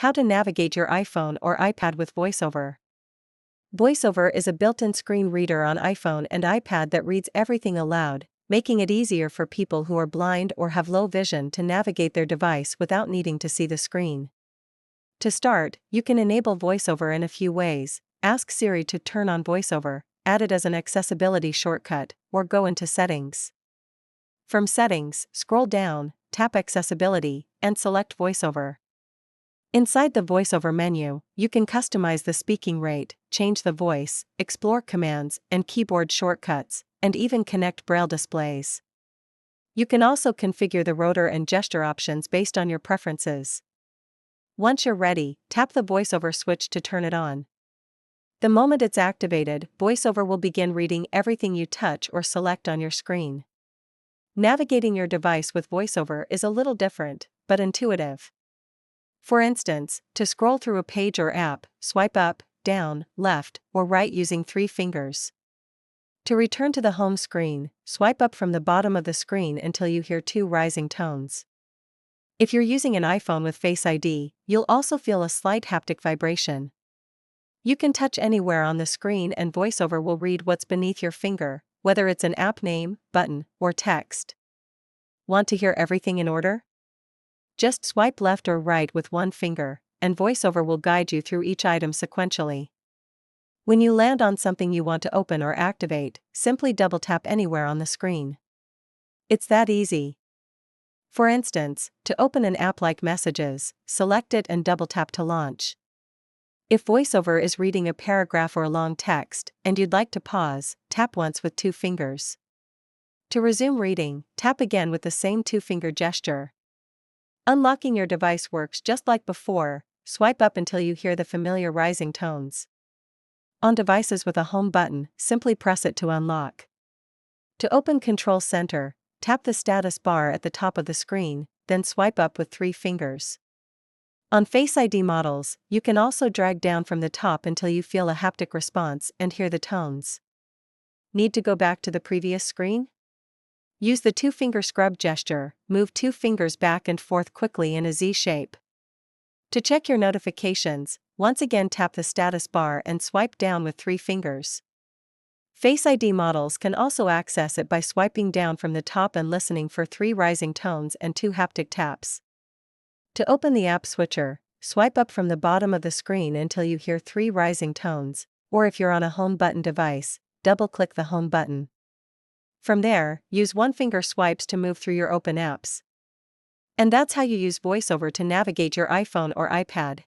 How to navigate your iPhone or iPad with VoiceOver. VoiceOver is a built-in screen reader on iPhone and iPad that reads everything aloud, making it easier for people who are blind or have low vision to navigate their device without needing to see the screen. To start, you can enable VoiceOver in a few ways. Ask Siri to turn on VoiceOver, add it as an accessibility shortcut, or go into Settings. From Settings, scroll down, tap Accessibility, and select VoiceOver. Inside the VoiceOver menu, you can customize the speaking rate, change the voice, explore commands and keyboard shortcuts, and even connect braille displays. You can also configure the rotor and gesture options based on your preferences. Once you're ready, tap the VoiceOver switch to turn it on. The moment it's activated, VoiceOver will begin reading everything you touch or select on your screen. Navigating your device with VoiceOver is a little different, but intuitive. For instance, to scroll through a page or app, swipe up, down, left, or right using 3 fingers. To return to the home screen, swipe up from the bottom of the screen until you hear 2 rising tones. If you're using an iPhone with Face ID, you'll also feel a slight haptic vibration. You can touch anywhere on the screen and VoiceOver will read what's beneath your finger, whether it's an app name, button, or text. Want to hear everything in order? Just swipe left or right with 1 finger, and VoiceOver will guide you through each item sequentially. When you land on something you want to open or activate, simply double-tap anywhere on the screen. It's that easy. For instance, to open an app like Messages, select it and double-tap to launch. If VoiceOver is reading a paragraph or long text, and you'd like to pause, tap once with 2 fingers. To resume reading, tap again with the same 2-finger gesture. Unlocking your device works just like before. Swipe up until you hear the familiar rising tones. On devices with a home button, simply press it to unlock. To open Control Center, tap the status bar at the top of the screen, then swipe up with 3 fingers. On Face ID models, you can also drag down from the top until you feel a haptic response and hear the tones. Need to go back to the previous screen? Use the 2-finger scrub gesture, move 2 fingers back and forth quickly in a Z shape. To check your notifications, once again tap the status bar and swipe down with 3 fingers. Face ID models can also access it by swiping down from the top and listening for 3 rising tones and 2 haptic taps. To open the app switcher, swipe up from the bottom of the screen until you hear 3 rising tones, or if you're on a home button device, double-click the home button. From there, use 1-finger swipes to move through your open apps. And that's how you use VoiceOver to navigate your iPhone or iPad.